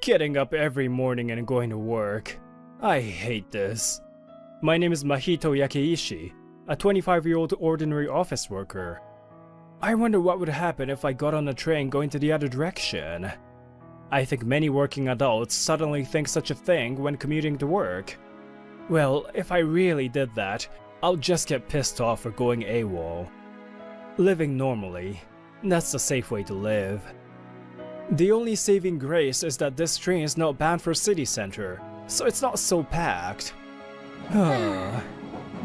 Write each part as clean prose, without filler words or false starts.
Getting up every morning and going to work. I hate this. My name is Mahito Yakeishi, a 25-year-old ordinary office worker. I wonder what would happen if I got on a train going to the other direction. I think many working adults suddenly think such a thing when commuting to work. Well, if I really did that, I'll just get pissed off for going AWOL. Living normally, that's the safe way to live. The only saving grace is that this train is not bound for city center, so it's not so packed.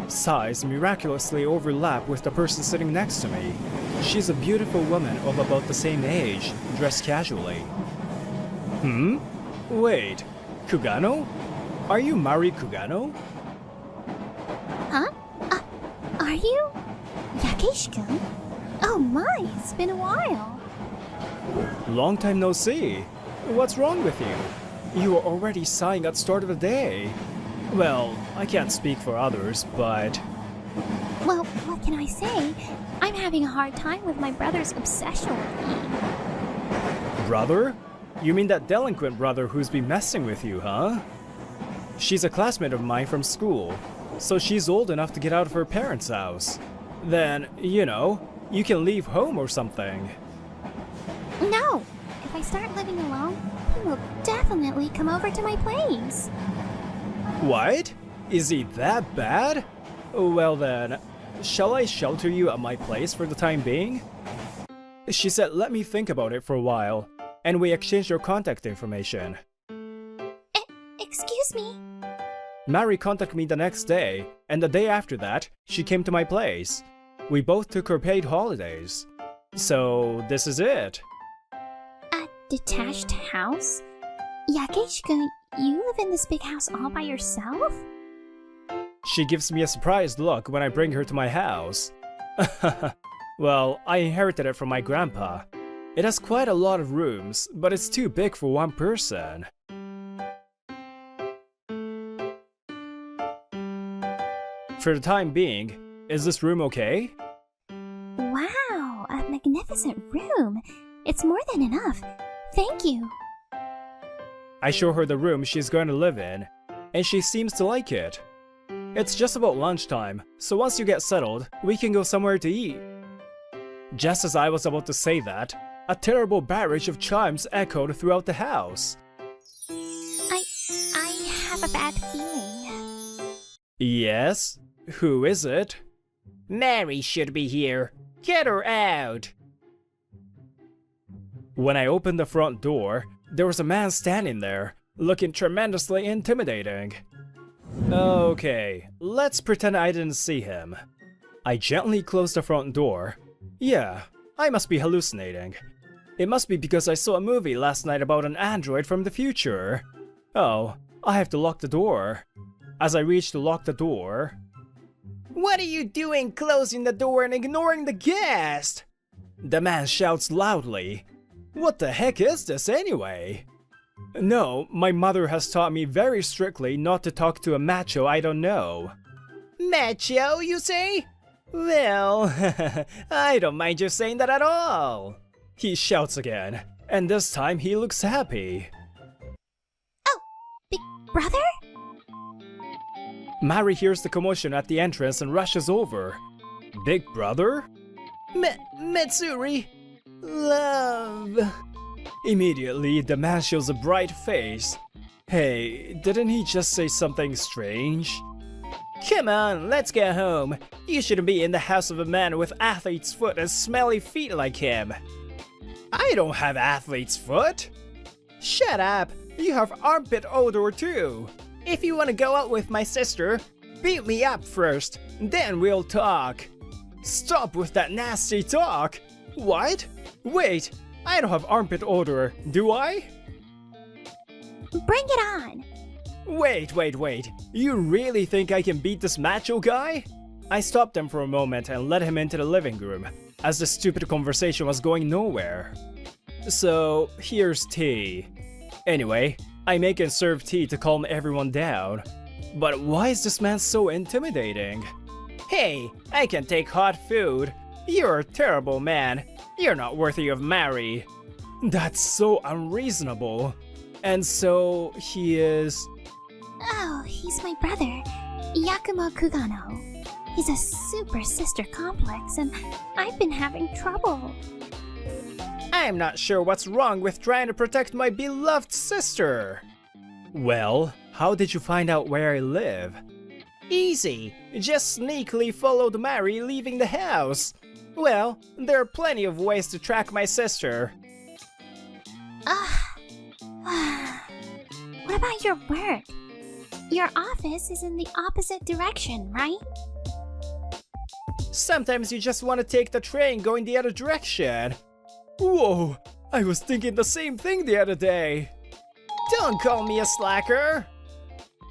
Size miraculously overlap with the person sitting next to me. She's a beautiful woman of about the same age, dressed casually. Wait, Kugano? Are you Mari Kugano? Huh? Are you? Yakeshi-kun? Oh my, it's been a while. Long time no see. What's wrong with you? You were already sighing at start of the day. Well, I can't speak for others, but... Well, what can I say? I'm having a hard time with my brother's obsession with me. Brother? You mean that delinquent brother who's been messing with you, huh? She's a classmate of mine from school, so she's old enough to get out of her parents' house. Then, you know, you can leave home or something. No! If I start living alone, he will definitely come over to my place. What? Is he that bad? Well then, shall I shelter you at my place for the time being? She said let me think about it for a while, and we exchanged your contact information. Excuse me? Mari contacted me the next day, and the day after that, she came to my place. We both took her paid holidays. So, this is it. A detached house? Yakeshi-kun, you live in this big house all by yourself? She gives me a surprised look when I bring her to my house. Well, I inherited it from my grandpa. It has quite a lot of rooms, but it's too big for one person. For the time being, is this room okay? Wow, a magnificent room. It's more than enough. Thank you. I show her the room she's going to live in, and she seems to like it. It's just about lunchtime, so once you get settled, we can go somewhere to eat. Just as I was about to say that, a terrible barrage of chimes echoed throughout the house. I have a bad feeling. Yes? Who is it? Mary should be here. Get her out! When I opened the front door, there was a man standing there, looking tremendously intimidating. Okay, let's pretend I didn't see him. I gently closed the front door. Yeah, I must be hallucinating. It must be because I saw a movie last night about an android from the future. Oh, I have to lock the door. As I reach to lock the door... What are you doing closing the door and ignoring the guest? The man shouts loudly. What the heck is this anyway? No, my mother has taught me very strictly not to talk to a macho I don't know. Macho, you say? Well, I don't mind you saying that at all. He shouts again, and this time he looks happy. Oh, big brother? Mari hears the commotion at the entrance and rushes over. Big brother? Mitsuri? Love. Immediately, the man shows a bright face. Hey, didn't he just say something strange? Come on, let's get home. You shouldn't be in the house of a man with athlete's foot and smelly feet like him. I don't have athlete's foot. Shut up, you have armpit odor too. If you want to go out with my sister, beat me up first, then we'll talk. Stop with that nasty talk. What? Wait, I don't have armpit odor, do I? Bring it on. Wait. You really think I can beat this macho guy? I stopped him for a moment and led him into the living room, as the stupid conversation was going nowhere. So, here's tea. Anyway, I make and serve tea to calm everyone down. But why is this man so intimidating? Hey, I can take hot food. You're a terrible man. You're not worthy of Mary. That's so unreasonable. And so he is... Oh, he's my brother, Yakumo Kugano. He's a super sister complex, and I've been having trouble. I'm not sure what's wrong with trying to protect my beloved sister. Well, how did you find out where I live? Easy. Just sneakily followed Mary leaving the house. Well, there are plenty of ways to track my sister. What about your work? Your office is in the opposite direction, right? Sometimes you just want to take the train going the other direction. Whoa, I was thinking the same thing the other day. Don't call me a slacker.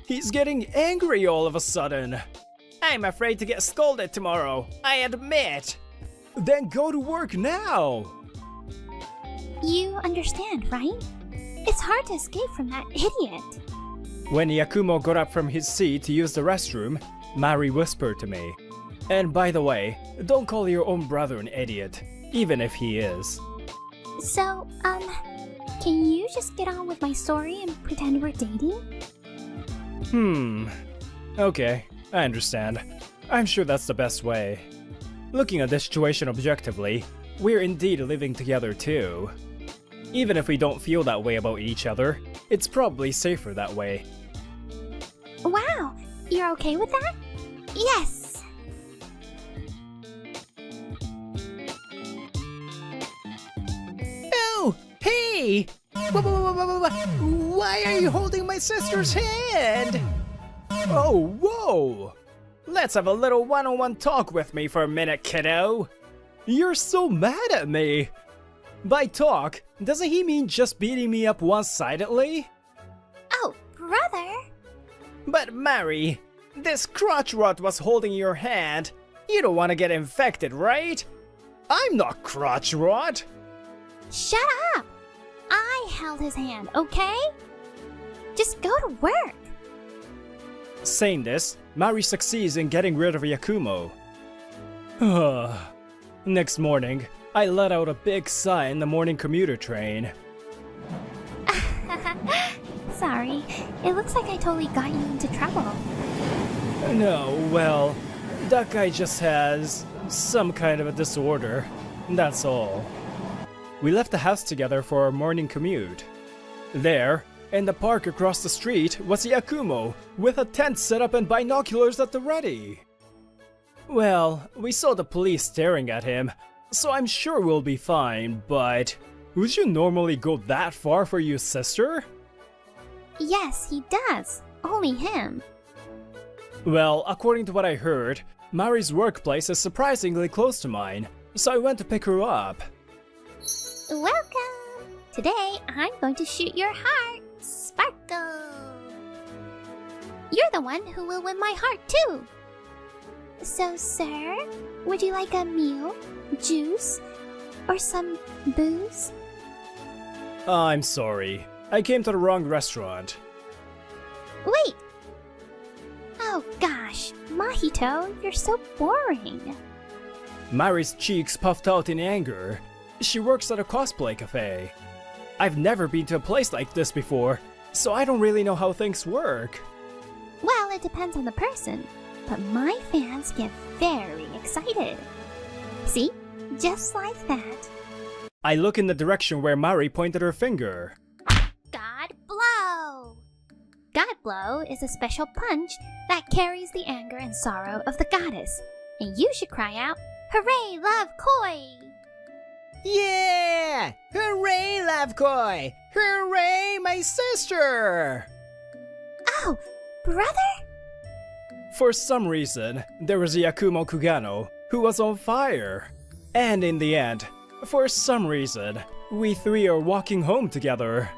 He's getting angry all of a sudden. I'm afraid to get scolded tomorrow, I admit. Then go to work now. You understand, right? It's hard to escape from that idiot. When Yakumo got up from his seat to use the restroom, Mari whispered to me, "And by the way, don't call your own brother an idiot, even if he is." So, can you just get on with my story and pretend we're dating? Okay, I understand. I'm sure that's the best way. Looking at the situation objectively, we're indeed living together too. Even if we don't feel that way about each other, it's probably safer that way. Wow, you're okay with that? Yes! Oh, hey! Why are you holding my sister's hand? Oh, whoa! Let's have a little one-on-one talk with me for a minute, kiddo. You're so mad at me! By talk, doesn't he mean just beating me up one-sidedly? Oh, brother! But Mary, this crotch rot was holding your hand. You don't want to get infected, right? I'm not crotch rot! Shut up! I held his hand, okay? Just go to work! Saying this, Mari succeeds in getting rid of Yakumo. Next morning, I let out a big sigh in the morning commuter train. Sorry, it looks like I totally got you into trouble. No, well, that guy just has some kind of a disorder. That's all. We left the house together for our morning commute. There, in the park across the street, was Yakumo, with a tent set up and binoculars at the ready. Well, we saw the police staring at him, so I'm sure we'll be fine, but... Would you normally go that far for your sister? Yes, he does. Only him. Well, according to what I heard, Mari's workplace is surprisingly close to mine, so I went to pick her up. Welcome! Today, I'm going to shoot your heart. Sparkle! You're the one who will win my heart, too! So, sir, would you like a meal, juice, or some booze? I'm sorry. I came to the wrong restaurant. Wait! Oh gosh, Mahito, you're so boring. Mari's cheeks puffed out in anger. She works at a cosplay cafe. I've never been to a place like this before, so I don't really know how things work. Well, it depends on the person, but my fans get very excited. See? Just like that. I look in the direction where Mari pointed her finger. God Blow! God Blow is a special punch that carries the anger and sorrow of the goddess, and you should cry out, "Hooray, love koi!" Yeah! Hooray, Love Koi! Hooray, my sister! Oh, brother? For some reason, there was a Yakumo Kugano who was on fire. And in the end, for some reason, we three are walking home together.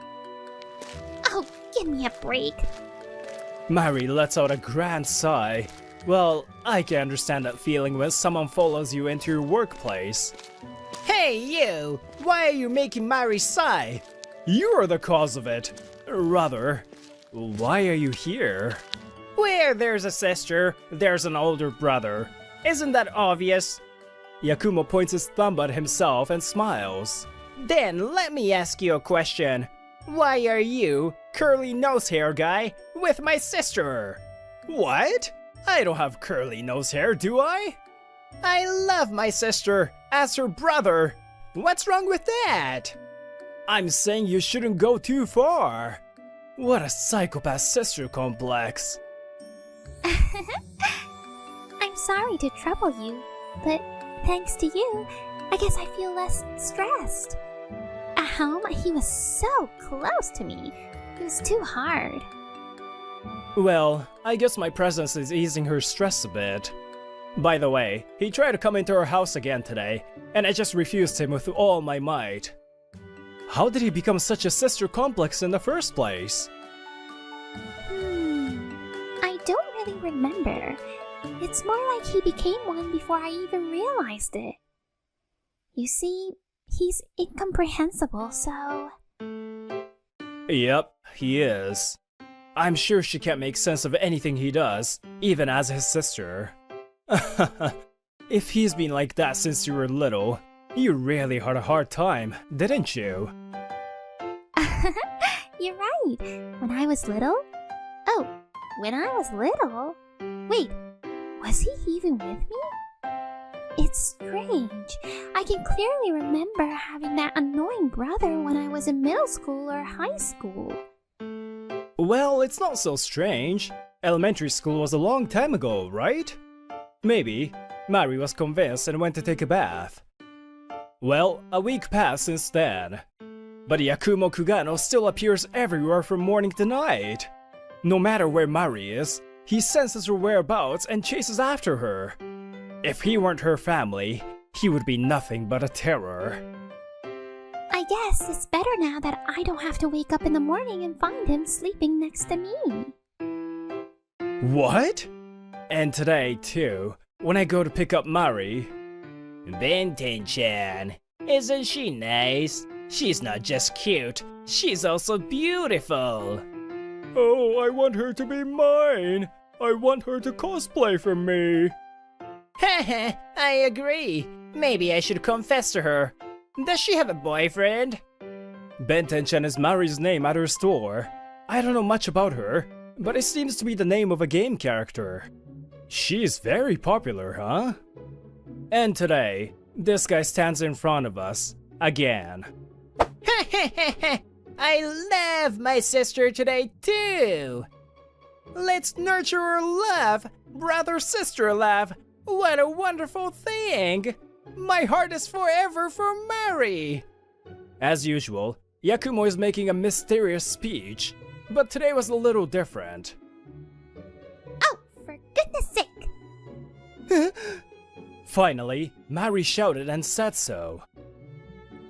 Oh, give me a break. Mari lets out a grand sigh. Well, I can understand that feeling when someone follows you into your workplace. Hey, you! Why are you making Mary sigh? You're the cause of it. Rather, why are you here? Where there's a sister, there's an older brother. Isn't that obvious? Yakumo points his thumb at himself and smiles. Then let me ask you a question. Why are you, curly nose hair guy, with my sister? What? I don't have curly nose hair, do I? I love my sister as her brother. What's wrong with that? I'm saying you shouldn't go too far. What a psychopath sister complex. I'm sorry to trouble you, but thanks to you, I guess I feel less stressed. At home, he was so close to me. It was too hard. Well, I guess my presence is easing her stress a bit. By the way, he tried to come into our house again today, and I just refused him with all my might. How did he become such a sister complex in the first place? I don't really remember. It's more like he became one before I even realized it. You see, he's incomprehensible, so... Yep, he is. I'm sure she can't make sense of anything he does, even as his sister. If he's been like that since you were little, you really had a hard time, didn't you? You're right. When I was little? Oh, when I was little? Wait, was he even with me? It's strange. I can clearly remember having that annoying brother when I was in middle school or high school. Well, it's not so strange. Elementary school was a long time ago, right? Maybe. Mari was convinced and went to take a bath. Well, a week passed since then. But Yakumo Kugano still appears everywhere from morning to night. No matter where Mari is, he senses her whereabouts and chases after her. If he weren't her family, he would be nothing but a terror. I guess it's better now that I don't have to wake up in the morning and find him sleeping next to me. What? And today, too, when I go to pick up Mari... Benten-chan, isn't she nice? She's not just cute, she's also beautiful. Oh, I want her to be mine! I want her to cosplay for me! Heh, I agree. Maybe I should confess to her. Does she have a boyfriend? Benten-chan is Mari's name at her store. I don't know much about her, but it seems to be the name of a game character. She's very popular, huh? And today, this guy stands in front of us, again. I love my sister today too! Let's nurture our love, brother-sister love. What a wonderful thing! My heart is forever for Mari! As usual, Yakumo is making a mysterious speech, but today was a little different. Oh, for goodness sake! Finally, Mari shouted and said so.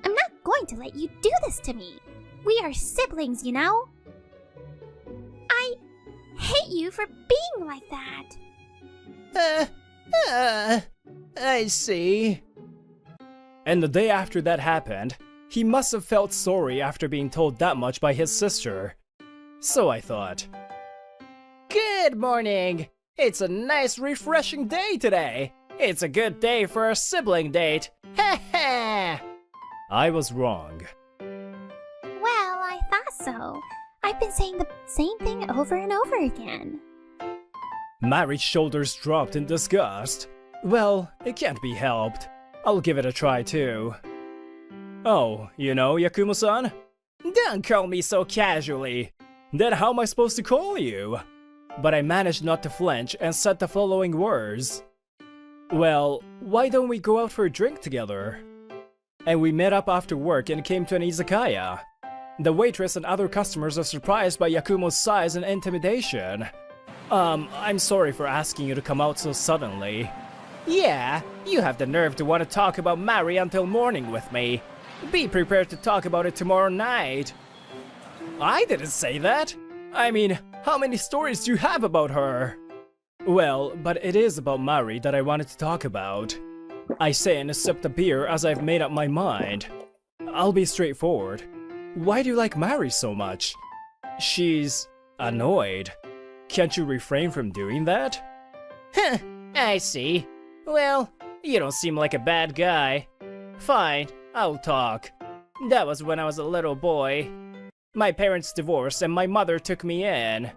I'm not going to let you do this to me. We are siblings, you know? I hate you for being like that. I see. And the day after that happened, he must have felt sorry after being told that much by his sister. So I thought. Good morning! It's a nice refreshing day today. It's a good day for a sibling date. Ha ha! I was wrong. Well, I thought so. I've been saying the same thing over and over again. Mari's shoulders dropped in disgust. Well, it can't be helped. I'll give it a try too. Oh, you know, Yakumo-san? Don't call me so casually. Then how am I supposed to call you? But I managed not to flinch and said the following words. Well, why don't we go out for a drink together? And we met up after work and came to an izakaya. The waitress and other customers are surprised by Yakumo's size and intimidation. I'm sorry for asking you to come out so suddenly. Yeah, you have the nerve to want to talk about Mari until morning with me. Be prepared to talk about it tomorrow night. I didn't say that. I mean, how many stories do you have about her? Well, but it is about Mari that I wanted to talk about. I say and sip the beer as I've made up my mind. I'll be straightforward. Why do you like Mari so much? She's annoyed. Can't you refrain from doing that? Huh, I see. Well, you don't seem like a bad guy. Fine, I'll talk. That was when I was a little boy. My parents divorced and my mother took me in.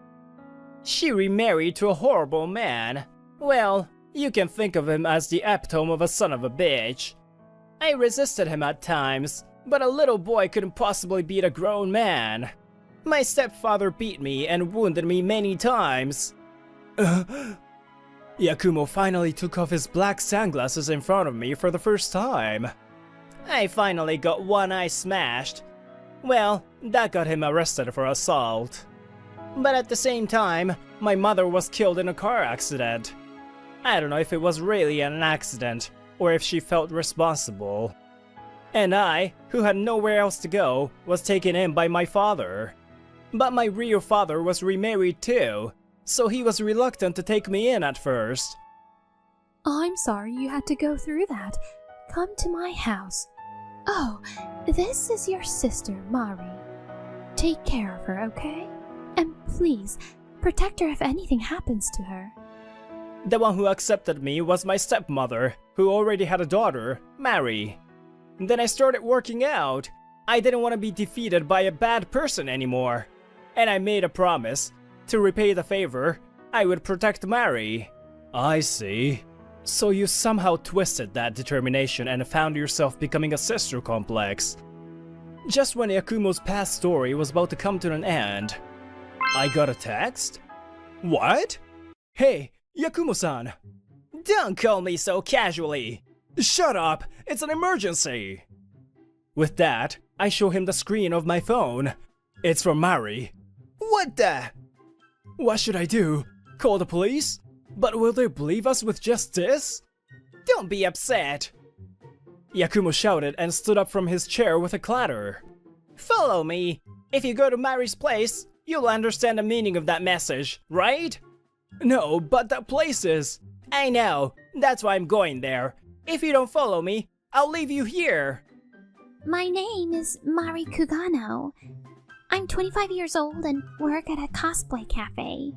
She remarried to a horrible man. Well, you can think of him as the epitome of a son of a bitch. I resisted him at times, but a little boy couldn't possibly beat a grown man. My stepfather beat me and wounded me many times. Yakumo finally took off his black sunglasses in front of me for the first time. I finally got one eye smashed. Well, that got him arrested for assault. But at the same time, my mother was killed in a car accident. I don't know if it was really an accident, or if she felt responsible. And I, who had nowhere else to go, was taken in by my father. But my real father was remarried too, so he was reluctant to take me in at first. I'm sorry you had to go through that. Come to my house. Oh, this is your sister, Mari. Take care of her, okay? And please, protect her if anything happens to her. The one who accepted me was my stepmother, who already had a daughter, Mary. Then I started working out. I didn't want to be defeated by a bad person anymore. And I made a promise. To repay the favor, I would protect Mary. I see. So you somehow twisted that determination and found yourself becoming a sister complex. Just when Yakumo's past story was about to come to an end, I got a text? What? Hey, Yakumo-san! Don't call me so casually! Shut up! It's an emergency! With that, I show him the screen of my phone. It's from Mari. What the? What should I do? Call the police? But will they believe us with just this? Don't be upset. Yakumo shouted and stood up from his chair with a clatter. Follow me. If you go to Mari's place, you'll understand the meaning of that message, right? No, but that place is... I know. That's why I'm going there. If you don't follow me, I'll leave you here. My name is Mari Kugano. I'm 25 years old and work at a cosplay cafe.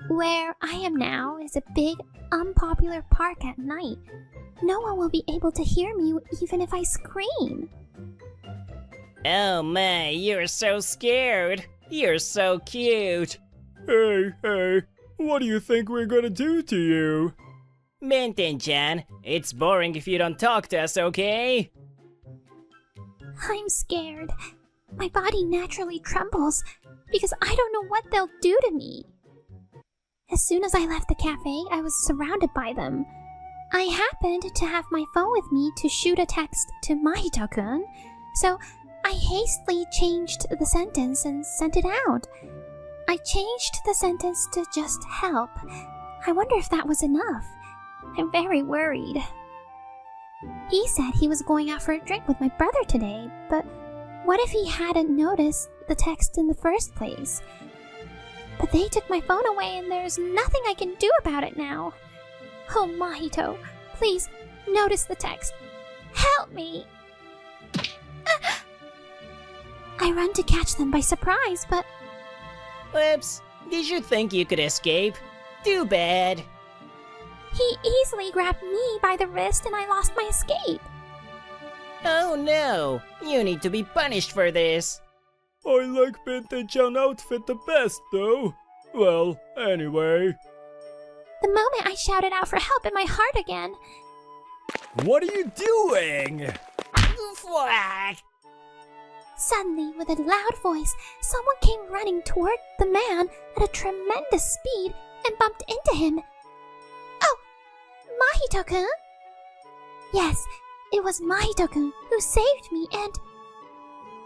Where I am now is a big, unpopular park at night. No one will be able to hear me even if I scream. Oh my, you're so scared. You're so cute. Hey, what do you think we're gonna do to you? Benten-chan, it's boring if you don't talk to us, okay? I'm scared. My body naturally trembles because I don't know what they'll do to me. As soon as I left the cafe, I was surrounded by them. I happened to have my phone with me to shoot a text to Mahito-kun, so I hastily changed the sentence and sent it out. I changed the sentence to just help. I wonder if that was enough. I'm very worried. He said he was going out for a drink with my brother today, but what if he hadn't noticed the text in the first place? But they took my phone away and there's nothing I can do about it now. Oh, Mahito, please notice the text. Help me! I run to catch them by surprise, but... Oops, did you think you could escape? Too bad. He easily grabbed me by the wrist and I lost my escape. Oh no, you need to be punished for this. I like Benten-chan outfit the best though. Well, anyway. The moment I shouted out for help in my heart again. What are you doing? Whack! Suddenly, with a loud voice, someone came running toward the man at a tremendous speed and bumped into him. Oh, Mahito-kun? Yes, it was Mahito-kun who saved me and...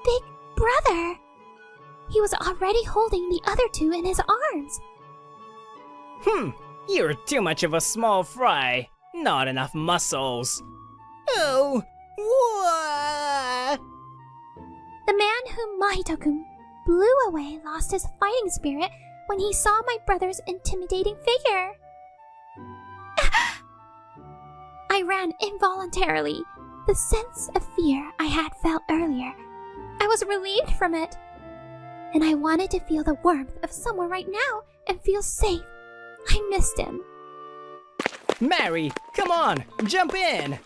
Big Brother! He was already holding the other two in his arms. You're too much of a small fry. Not enough muscles. Oh, what? The man whom Mahito-kun blew away lost his fighting spirit when he saw my brother's intimidating figure. I ran involuntarily. The sense of fear I had felt earlier, I was relieved from it. And I wanted to feel the warmth of someone right now and feel safe. I missed him. Mary, come on, jump in.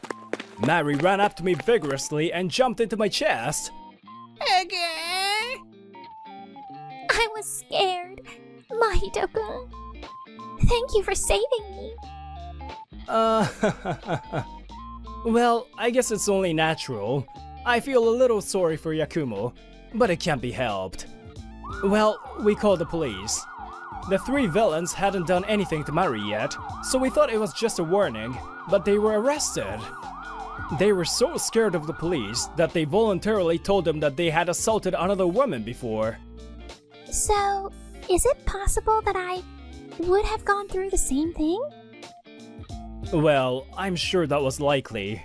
Mari ran up to me vigorously and jumped into my chest. Okay. I was scared. Mahito-kun. Thank you for saving me. Well, I guess it's only natural. I feel a little sorry for Yakumo, but it can't be helped. Well, we called the police. The three villains hadn't done anything to Mari yet, so we thought it was just a warning, but they were arrested. They were so scared of the police that they voluntarily told them that they had assaulted another woman before. So, is it possible that I would have gone through the same thing? Well, I'm sure that was likely.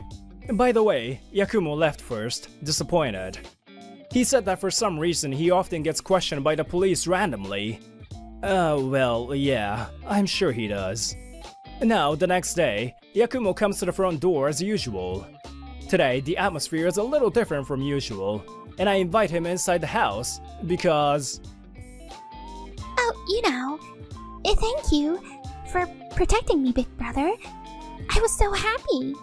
By the way, Yakumo left first, disappointed. He said that for some reason he often gets questioned by the police randomly. Well, yeah, I'm sure he does. Now, the next day, Yakumo comes to the front door as usual. Today, the atmosphere is a little different from usual, and I invite him inside the house because... Oh, thank you for protecting me, big brother. I was so happy.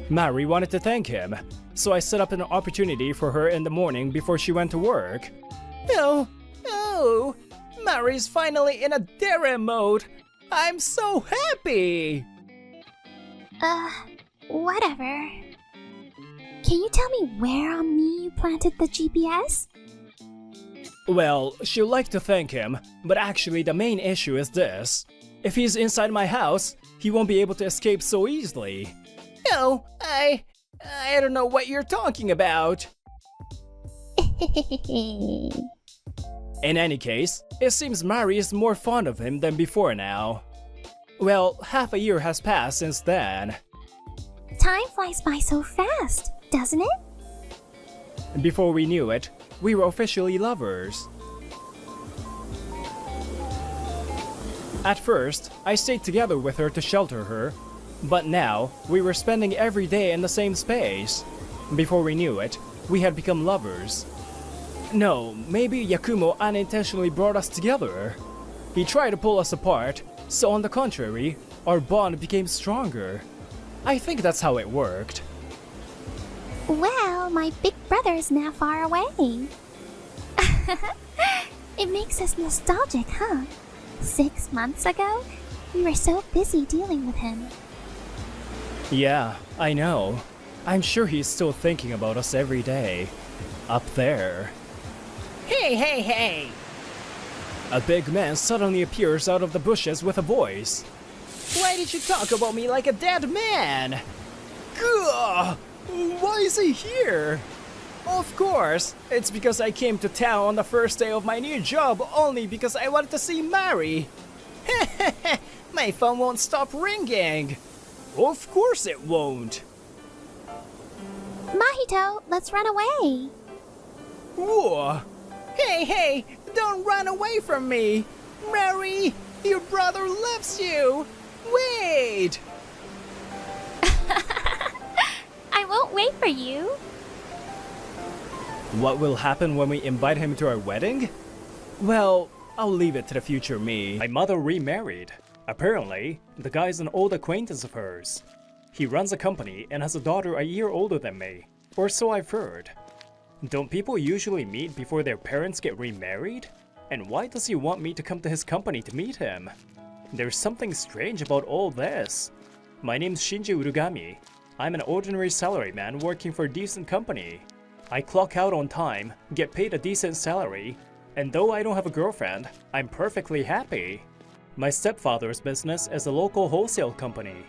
Mari wanted to thank him, so I set up an opportunity for her in the morning before she went to work. Oh, Mari's finally in a dare mode. I'm so happy. Whatever. Can you tell me where on me you planted the GPS? Well, she'd like to thank him, but actually the main issue is this. If he's inside my house, he won't be able to escape so easily. No, I don't know what you're talking about. In any case, it seems Mari is more fond of him than before now. Well, half a year has passed since then. Time flies by so fast, doesn't it? Before we knew it, we were officially lovers. At first, I stayed together with her to shelter her, but now we were spending every day in the same space. Before we knew it, we had become lovers. No, maybe Yakumo unintentionally brought us together. He tried to pull us apart, so on the contrary, our bond became stronger. I think that's how it worked. Well, my big brother is now far away. It makes us nostalgic, huh? 6 months ago, we were so busy dealing with him. Yeah, I know. I'm sure he's still thinking about us every day. Up there. Hey! A big man suddenly appears out of the bushes with a voice. Why did you talk about me like a dead man? Gah! Why is he here? Of course, it's because I came to town on the first day of my new job only because I wanted to see Mari. My phone won't stop ringing. Of course it won't. Mahito, let's run away. Whoa! Hey, don't run away from me. Mari, your brother loves you. Wait! I won't wait for you. What will happen when we invite him to our wedding? Well, I'll leave it to the future me. My mother remarried. Apparently, the guy's an old acquaintance of hers. He runs a company and has a daughter a year older than me, or so I've heard. Don't people usually meet before their parents get remarried? And why does he want me to come to his company to meet him? There's something strange about all this. My name's Shinji Urugami. I'm an ordinary salaryman working for a decent company. I clock out on time, get paid a decent salary, and though I don't have a girlfriend, I'm perfectly happy. My stepfather's business is a local wholesale company.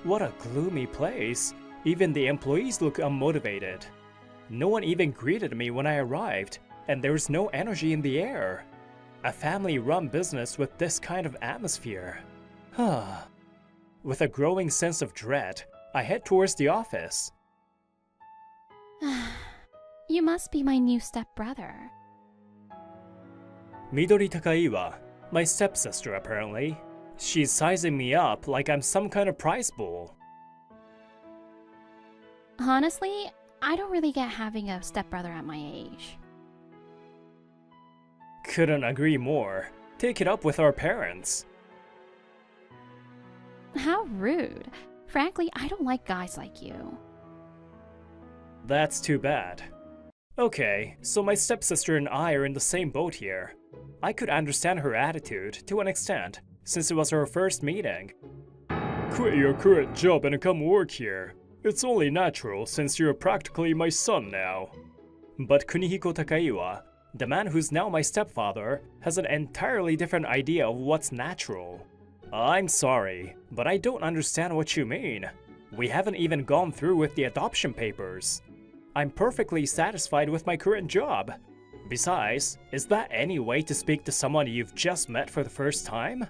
What a gloomy place. Even the employees look unmotivated. No one even greeted me when I arrived, and there's no energy in the air. A family-run business with this kind of atmosphere. With a growing sense of dread, I head towards the office. You must be my new stepbrother. Midori Takaiwa, my stepsister apparently. She's sizing me up like I'm some kind of prize bull. Honestly, I don't really get having a stepbrother at my age. Couldn't agree more. Take it up with our parents. How rude. Frankly, I don't like guys like you. That's too bad. Okay, so my stepsister and I are in the same boat here. I could understand her attitude to an extent, since it was our first meeting. Quit your current job and come work here. It's only natural since you're practically my son now. But Kunihiko Takaiwa, the man who's now my stepfather, has an entirely different idea of what's natural. I'm sorry, but I don't understand what you mean. We haven't even gone through with the adoption papers. I'm perfectly satisfied with my current job. Besides, is that any way to speak to someone you've just met for the first time?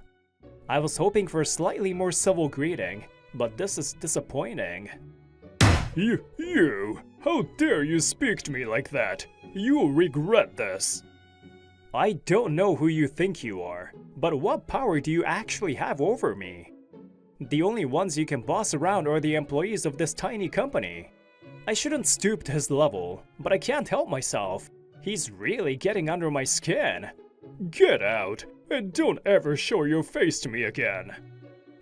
I was hoping for a slightly more civil greeting, but this is disappointing. You! How dare you speak to me like that? You'll regret this. I don't know who you think you are, but what power do you actually have over me? The only ones you can boss around are the employees of this tiny company. I shouldn't stoop to his level, but I can't help myself. He's really getting under my skin. Get out, and don't ever show your face to me again.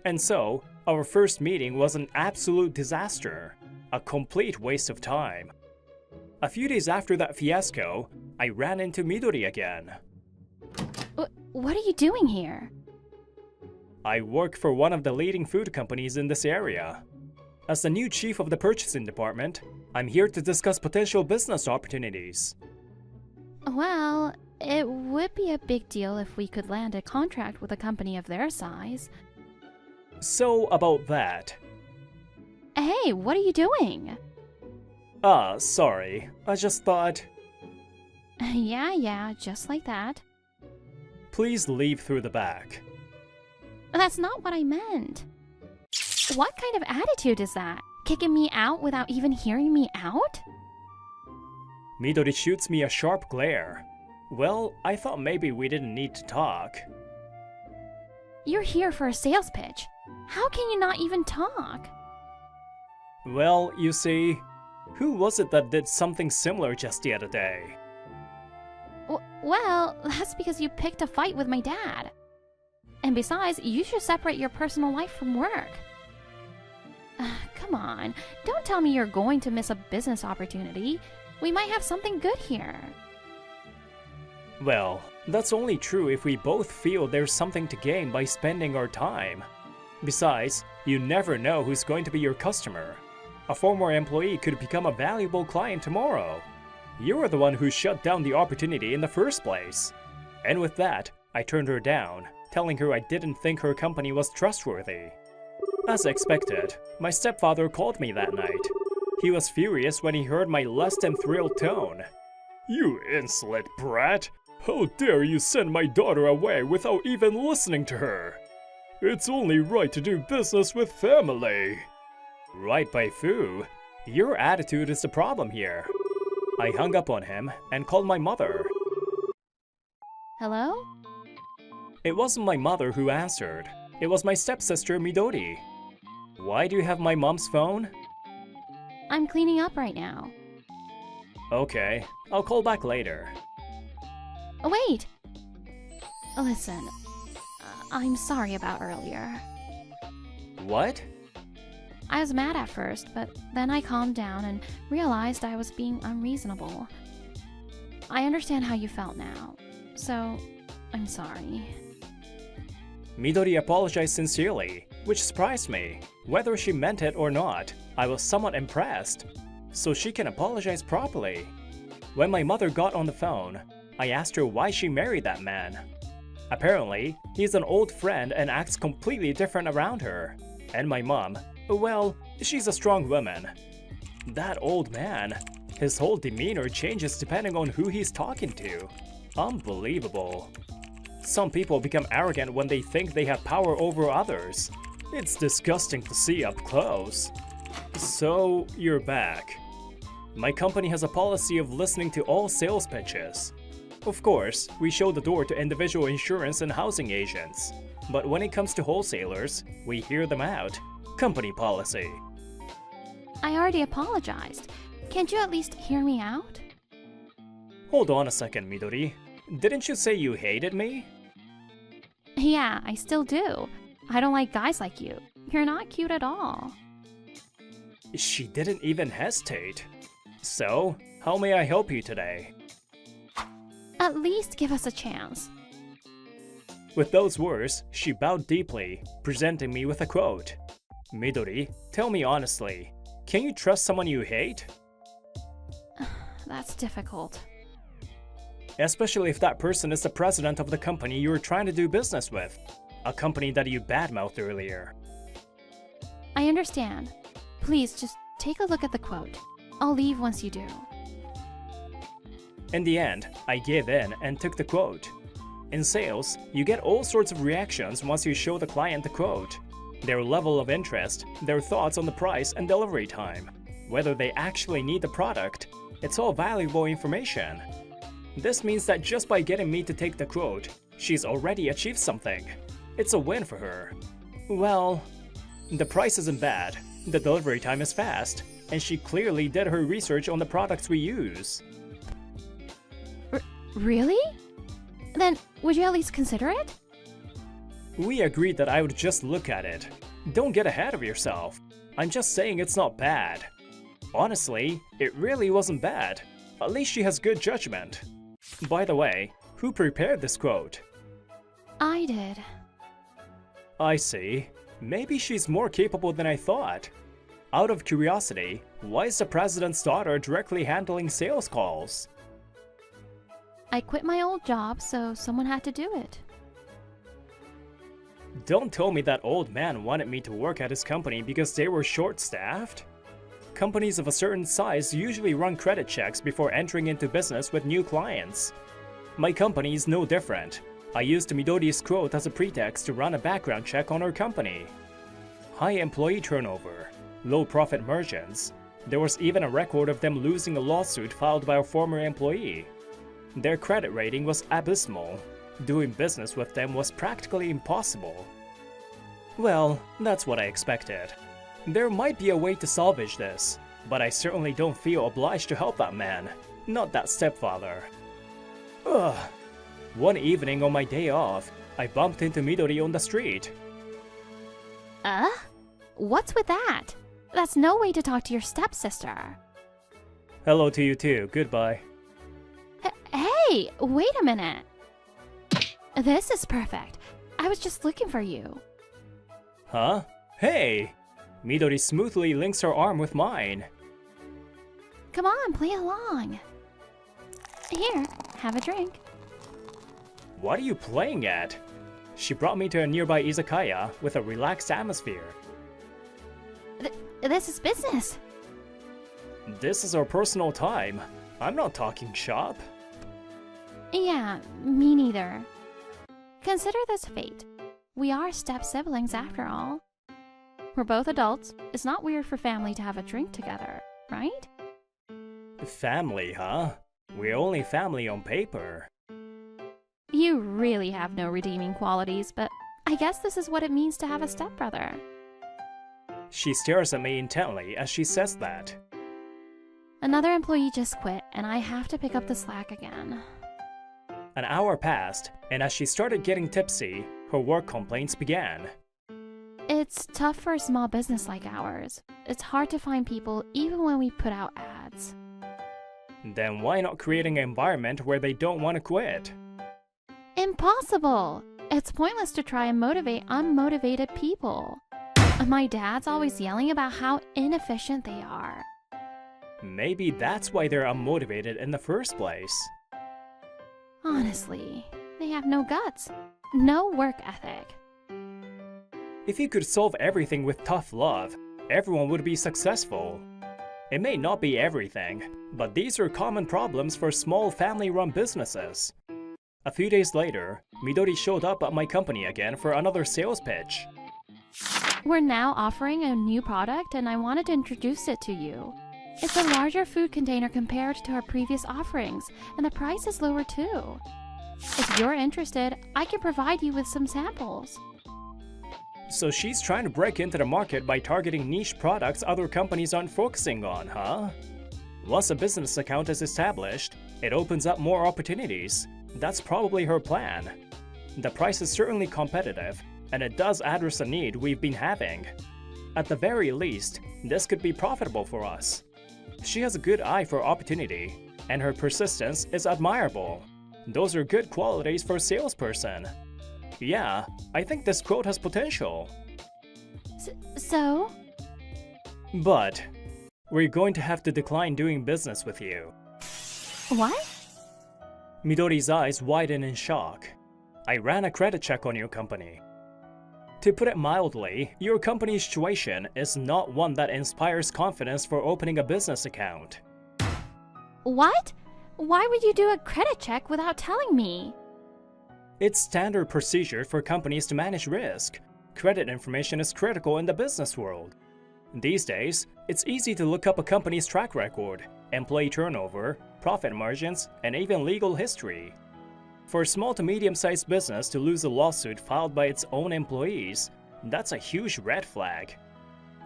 And so, our first meeting was an absolute disaster. A complete waste of time. A few days after that fiasco, I ran into Midori again. What are you doing here? I work for one of the leading food companies in this area. As the new chief of the purchasing department, I'm here to discuss potential business opportunities. Well, it would be a big deal if we could land a contract with a company of their size. So, about that. Hey, what are you doing? Sorry. I just thought... Yeah, just like that. Please leave through the back. That's not what I meant. What kind of attitude is that? Kicking me out without even hearing me out? Midori shoots me a sharp glare. Well, I thought maybe we didn't need to talk. You're here for a sales pitch. How can you not even talk? Well, you see, who was it that did something similar just the other day? Well, that's because you picked a fight with my dad. And besides, you should separate your personal life from work. Come on, don't tell me you're going to miss a business opportunity. We might have something good here. Well, that's only true if we both feel there's something to gain by spending our time. Besides, you never know who's going to be your customer. A former employee could become a valuable client tomorrow. You were the one who shut down the opportunity in the first place. And with that, I turned her down, telling her I didn't think her company was trustworthy. As expected, my stepfather called me that night. He was furious when he heard my less than thrilled tone. You insolent brat! How dare you send my daughter away without even listening to her? It's only right to do business with family. Right by Fu, your attitude is the problem here. I hung up on him and called my mother. Hello? It wasn't my mother who answered. It was my stepsister Midori. Why do you have my mom's phone? I'm cleaning up right now. Okay, I'll call back later. Oh, wait! Listen, I'm sorry about earlier. What? I was mad at first, but then I calmed down and realized I was being unreasonable. I understand how you felt now, so I'm sorry. Midori apologized sincerely, which surprised me. Whether she meant it or not, I was somewhat impressed. So she can apologize properly. When my mother got on the phone, I asked her why she married that man. Apparently, he's an old friend and acts completely different around her. And my mom, well, she's a strong woman. That old man, his whole demeanor changes depending on who he's talking to. Unbelievable. Some people become arrogant when they think they have power over others. It's disgusting to see up close. So, you're back. My company has a policy of listening to all sales pitches. Of course, we show the door to individual insurance and housing agents. But when it comes to wholesalers, we hear them out. Company policy. I already apologized. Can't you at least hear me out? Hold on a second, Midori. Didn't you say you hated me? Yeah, I still do. I don't like guys like you. You're not cute at all. She didn't even hesitate. So, How may I help you today? At least give us a chance. With those words, she bowed deeply, presenting me with a quote. Midori, tell me honestly, can you trust someone you hate? That's difficult. Especially if that person is the president of the company you were trying to do business with. A company that you badmouthed earlier. I understand. Please, just take a look at the quote. I'll leave once you do. In the end, I gave in and took the quote. In sales, you get all sorts of reactions once you show the client the quote. Their level of interest, their thoughts on the price and delivery time, whether they actually need the product, it's all valuable information. This means that just by getting me to take the quote, she's already achieved something. It's a win for her. Well, the price isn't bad, the delivery time is fast, and she clearly did her research on the products we use. Really? Then, would you at least consider it? We agreed that I would just look at it. Don't get ahead of yourself. I'm just saying it's not bad. Honestly, it really wasn't bad. At least she has good judgment. By the way, who prepared this quote? I did. I see. Maybe she's more capable than I thought. Out of curiosity, why is the president's daughter directly handling sales calls? I quit my old job, so someone had to do it. Don't tell me that old man wanted me to work at his company because they were short-staffed. Companies of a certain size usually run credit checks before entering into business with new clients. My company is no different. I used Midori's quote as a pretext to run a background check on her company. High employee turnover, low profit margins. There was even a record of them losing a lawsuit filed by a former employee. Their credit rating was abysmal. Doing business with them was practically impossible. Well, that's what I expected. There might be a way to salvage this, but I certainly don't feel obliged to help that man, not that stepfather. Ugh. One evening on my day off, I bumped into Midori on the street. What's with that? That's no way to talk to your stepsister. Hello to you too, goodbye. Hey, wait a minute. This is perfect. I was just looking for you. Huh? Hey! Midori smoothly links her arm with mine. Come on, play along. Here, have a drink. What are you playing at? She brought me to a nearby izakaya with a relaxed atmosphere. This is business. This is our personal time. I'm not talking shop. Yeah, me neither. Consider this fate. We are step-siblings after all. We're both adults. It's not weird for family to have a drink together, right? Family, huh? We're only family on paper. You really have no redeeming qualities, but I guess this is what it means to have a stepbrother. She stares at me intently as she says that. Another employee just quit, and I have to pick up the slack again. An hour passed, and as she started getting tipsy, her work complaints began. It's tough for a small business like ours. It's hard to find people even when we put out ads. Then why not creating an environment where they don't want to quit? Impossible! It's pointless to try and motivate unmotivated people. My dad's always yelling about how inefficient they are. Maybe that's why they're unmotivated in the first place. Honestly, they have no guts, no work ethic. If you could solve everything with tough love, everyone would be successful. It may not be everything, but these are common problems for small family-run businesses. A few days later, Midori showed up at my company again for another sales pitch. We're now offering a new product and I wanted to introduce it to you. It's a larger food container compared to our previous offerings, and the price is lower too. If you're interested, I can provide you with some samples. So she's trying to break into the market by targeting niche products other companies aren't focusing on, huh? Once a business account is established, it opens up more opportunities. That's probably her plan. The price is certainly competitive, and it does address a need we've been having. At the very least, this could be profitable for us. She has a good eye for opportunity, and her persistence is admirable. Those are good qualities for a salesperson. Yeah, I think this quote has potential. So? But we're going to have to decline doing business with you. What? Midori's eyes widen in shock. I ran a credit check on your company. To put it mildly, your company's situation is not one that inspires confidence for opening a business account. What? Why would you do a credit check without telling me? It's standard procedure for companies to manage risk. Credit information is critical in the business world. These days, it's easy to look up a company's track record, employee turnover, profit margins, and even legal history. For a small to medium-sized business to lose a lawsuit filed by its own employees, that's a huge red flag.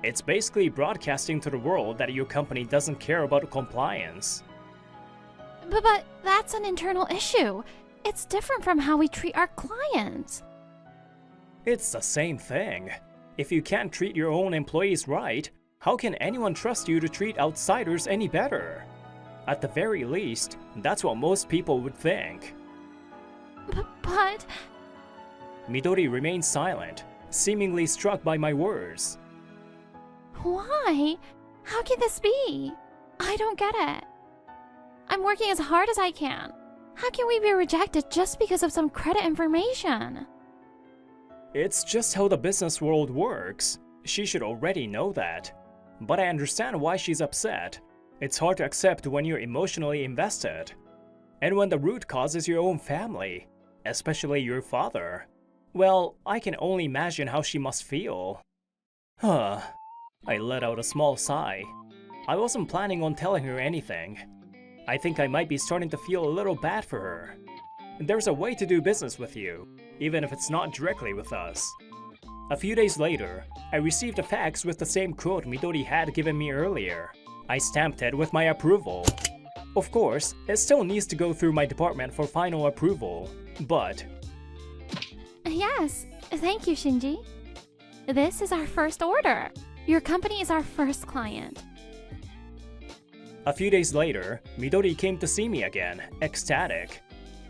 It's basically broadcasting to the world that your company doesn't care about compliance. But that's an internal issue. It's different from how we treat our clients. It's the same thing. If you can't treat your own employees right, how can anyone trust you to treat outsiders any better? At the very least, that's what most people would think. But... Midori remained silent, seemingly struck by my words. Why? How can this be? I don't get it. I'm working as hard as I can. How can we be rejected just because of some credit information? It's just how the business world works. She should already know that. But I understand why she's upset. It's hard to accept when you're emotionally invested. And when the root cause is your own family, especially your father. Well, I can only imagine how she must feel. Huh. I let out a small sigh. I wasn't planning on telling her anything. I think I might be starting to feel a little bad for her. There's a way to do business with you, even if it's not directly with us. A few days later, I received a fax with the same quote Midori had given me earlier. I stamped it with my approval. Of course, it still needs to go through my department for final approval, but... Yes, thank you, Shinji. This is our first order. Your company is our first client. A few days later, Midori came to see me again, ecstatic.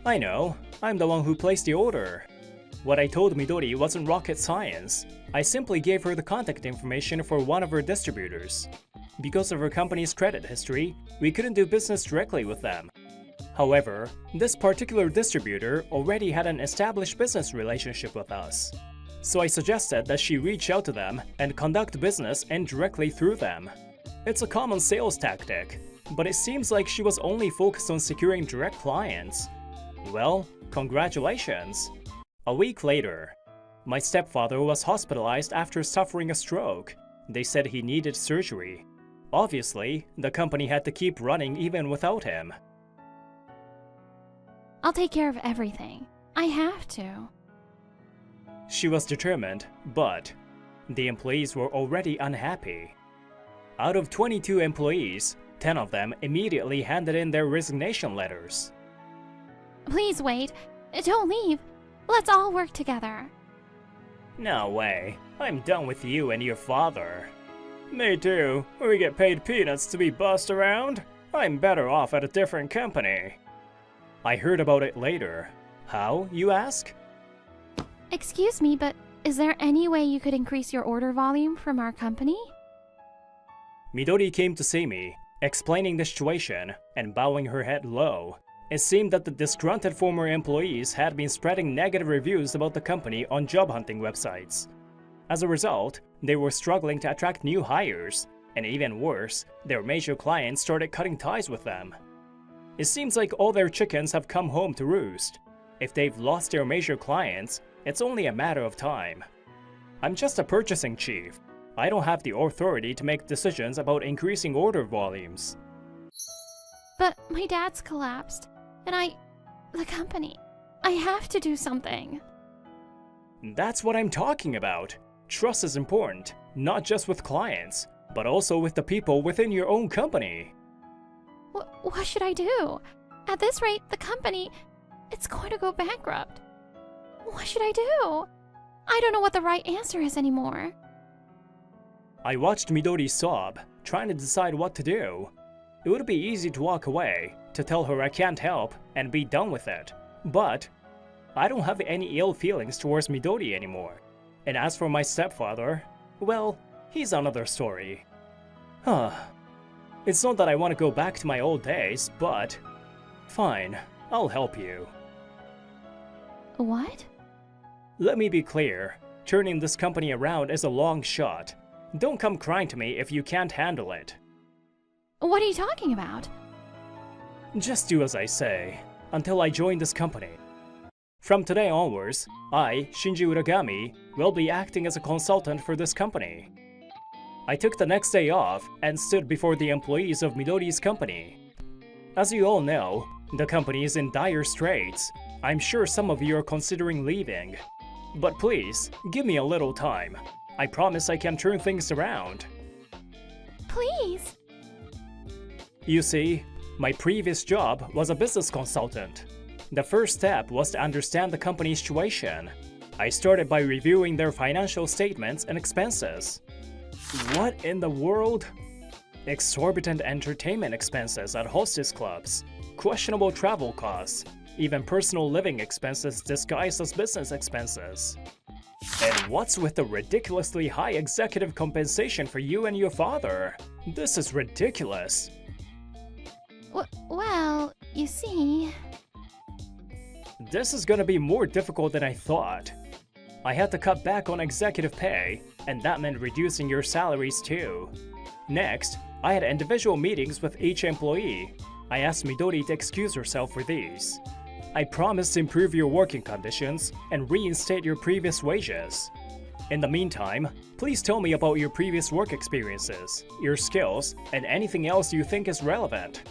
I know, I'm the one who placed the order. What I told Midori wasn't rocket science. I simply gave her the contact information for one of her distributors. Because of her company's credit history, we couldn't do business directly with them. However, this particular distributor already had an established business relationship with us. So I suggested that she reach out to them and conduct business indirectly through them. It's a common sales tactic, but it seems like she was only focused on securing direct clients. Well, congratulations! A week later, my stepfather was hospitalized after suffering a stroke. They said he needed surgery. Obviously, the company had to keep running even without him. I'll take care of everything. I have to. She was determined, but the employees were already unhappy. Out of 22 employees, 10 of them immediately handed in their resignation letters. Please wait. Don't leave. Let's all work together. No way. I'm done with you and your father. Me too. We get paid peanuts to be bossed around. I'm better off at a different company. I heard about it later. How, you ask? Excuse me, but is there any way you could increase your order volume from our company? Midori came to see me, explaining the situation and bowing her head low. It seemed that the disgruntled former employees had been spreading negative reviews about the company on job hunting websites. As a result, they were struggling to attract new hires, and even worse, their major clients started cutting ties with them. It seems like all their chickens have come home to roost. If they've lost their major clients, it's only a matter of time. I'm just a purchasing chief. I don't have the authority to make decisions about increasing order volumes. But my dad's collapsed, and the company. I have to do something. That's what I'm talking about. Trust is important, not just with clients, but also with the people within your own company. What should I do? At this rate, the company, it's going to go bankrupt. What should I do? I don't know what the right answer is anymore. I watched Midori sob, trying to decide what to do. It would be easy to walk away, to tell her I can't help, and be done with it. But I don't have any ill feelings towards Midori anymore. And as for my stepfather, well, he's another story. It's not that I want to go back to my old days, but fine, I'll help you. What? Let me be clear, turning this company around is a long shot. Don't come crying to me if you can't handle it. What are you talking about? Just do as I say, until I join this company. From today onwards, I, Shinji Uragami, will be acting as a consultant for this company. I took the next day off and stood before the employees of Midori's company. As you all know, the company is in dire straits. I'm sure some of you are considering leaving. But please, give me a little time. I promise I can turn things around. Please. You see, my previous job was a business consultant. The first step was to understand the company's situation. I started by reviewing their financial statements and expenses. What in the world? Exorbitant entertainment expenses at hostess clubs, questionable travel costs, even personal living expenses disguised as business expenses. And what's with the ridiculously high executive compensation for you and your father? This is ridiculous. Well, you see... This is gonna be more difficult than I thought. I had to cut back on executive pay, and that meant reducing your salaries too. Next, I had individual meetings with each employee. I asked Midori to excuse herself for these. I promised to improve your working conditions and reinstate your previous wages. In the meantime, please tell me about your previous work experiences, your skills, and anything else you think is relevant.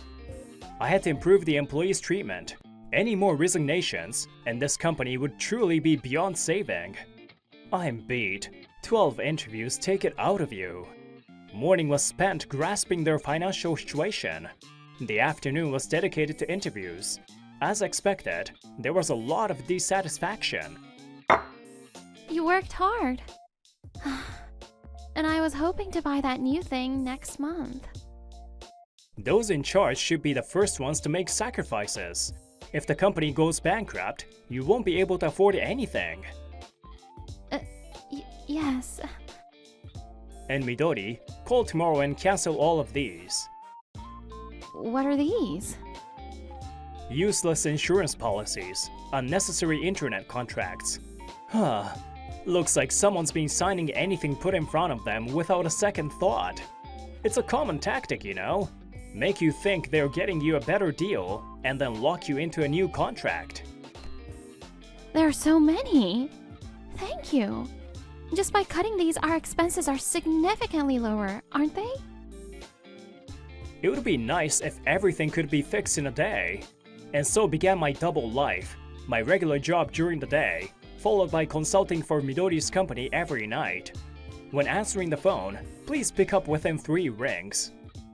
I had to improve the employees' treatment. Any more resignations, and this company would truly be beyond saving. I'm beat. 12 interviews take it out of you. Morning was spent grasping their financial situation. The afternoon was dedicated to interviews. As expected, there was a lot of dissatisfaction. You worked hard. And I was hoping to buy that new thing next month. Those in charge should be the first ones to make sacrifices. If the company goes bankrupt, you won't be able to afford anything. Yes. And Midori, call tomorrow and cancel all of these. What are these? Useless insurance policies, unnecessary internet contracts. Looks like someone's been signing anything put in front of them without a second thought. It's a common tactic, you know? Make you think they're getting you a better deal, and then lock you into a new contract. There are so many. Thank you. Just by cutting these, our expenses are significantly lower, aren't they? It would be nice if everything could be fixed in a day. And so began my double life, my regular job during the day, followed by consulting for Midori's company every night. When answering the phone, please pick up within 3 rings.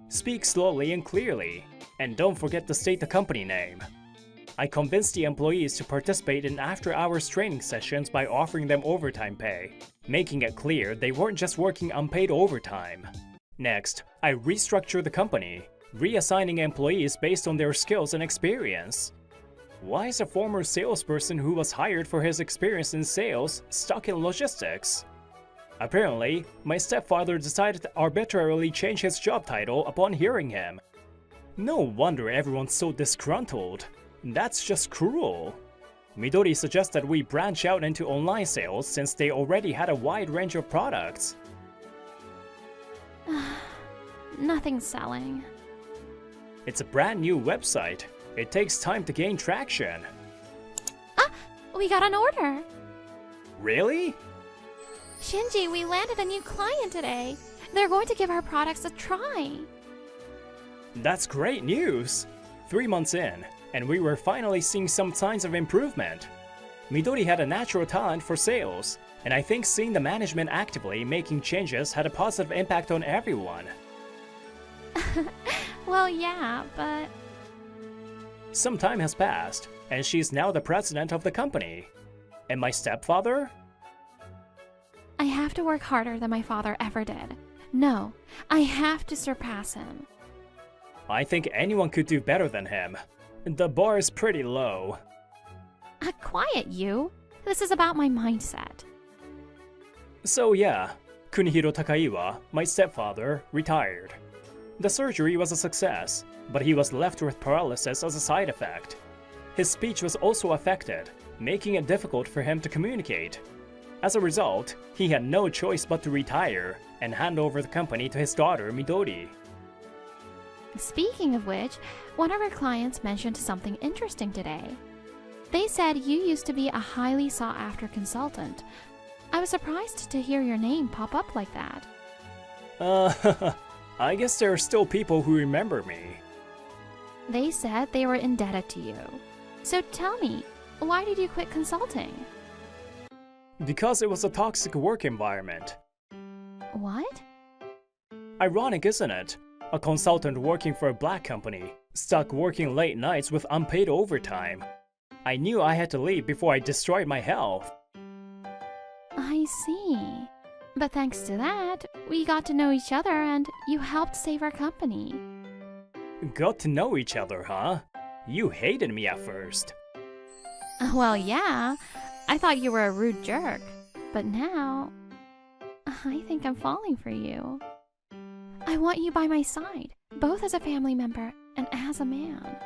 Speak slowly and clearly, and don't forget to state the company name. I convinced the employees to participate in after-hours training sessions by offering them overtime pay, making it clear they weren't just working unpaid overtime. Next, I restructured the company, reassigning employees based on their skills and experience. Why is a former salesperson who was hired for his experience in sales stuck in logistics? Apparently, my stepfather decided to arbitrarily change his job title upon hearing him. No wonder everyone's so disgruntled. That's just cruel. Midori suggested we branch out into online sales since they already had a wide range of products. Nothing's selling. It's a brand new website. It takes time to gain traction. We got an order. Really? Shinji, we landed a new client today. They're going to give our products a try. That's great news! 3 months in, and we were finally seeing some signs of improvement. Midori had a natural talent for sales, and I think seeing the management actively making changes had a positive impact on everyone. Well, yeah, but... Some time has passed, and she's now the president of the company. And my stepfather? I have to work harder than my father ever did. No, I have to surpass him. I think anyone could do better than him. The bar is pretty low. Quiet, you. This is about my mindset. So yeah, Kunihiro Takaiwa, my stepfather, retired. The surgery was a success, but he was left with paralysis as a side effect. His speech was also affected, making it difficult for him to communicate. As a result, he had no choice but to retire and hand over the company to his daughter Midori. Speaking of which, one of our clients mentioned something interesting today. They said you used to be a highly sought-after consultant. I was surprised to hear your name pop up like that. I guess there are still people who remember me. They said they were indebted to you. So tell me, why did you quit consulting? Because it was a toxic work environment. What? Ironic, isn't it? A consultant working for a black company, stuck working late nights with unpaid overtime. I knew I had to leave before I destroyed my health. I see. But thanks to that, we got to know each other and you helped save our company. Got to know each other, huh? You hated me at first. Well, yeah. I thought you were a rude jerk. But now, I think I'm falling for you. I want you by my side, both as a family member and as a man.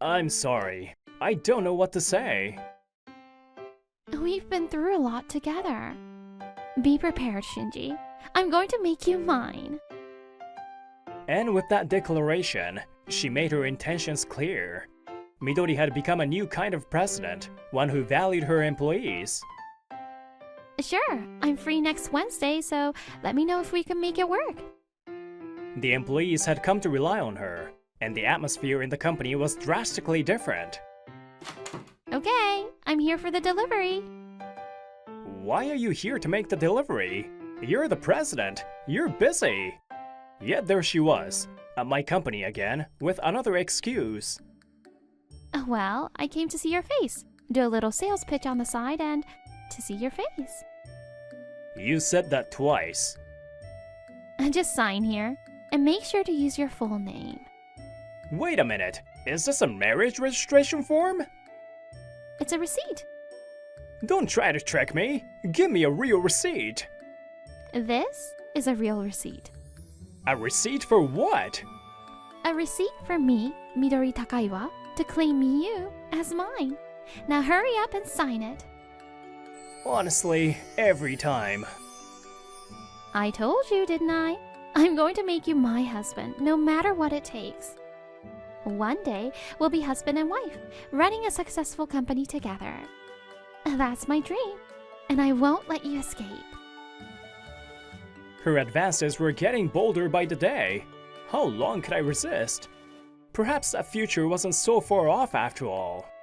I'm sorry. I don't know what to say. We've been through a lot together. Be prepared, Shinji. I'm going to make you mine. And with that declaration, she made her intentions clear. Midori had become a new kind of president, one who valued her employees. Sure, I'm free next Wednesday, so let me know if we can make it work. The employees had come to rely on her, and the atmosphere in the company was drastically different. Okay, I'm here for the delivery. Why are you here to make the delivery? You're the president. You're busy. Yet there she was, at my company again, with another excuse. Well, I came to see your face, do a little sales pitch on the side, and to see your face. You said that twice. Just sign here, and make sure to use your full name. Wait a minute, is this a marriage registration form? It's a receipt. Don't try to trick me. Give me a real receipt. This is a real receipt. A receipt for what? A receipt for me, Midori Takaiwa, to claim you as mine. Now hurry up and sign it. Honestly, every time. I told you, didn't I? I'm going to make you my husband, no matter what it takes. One day, we'll be husband and wife, running a successful company together. That's my dream, and I won't let you escape. Her advances were getting bolder by the day. How long could I resist? Perhaps that future wasn't so far off after all.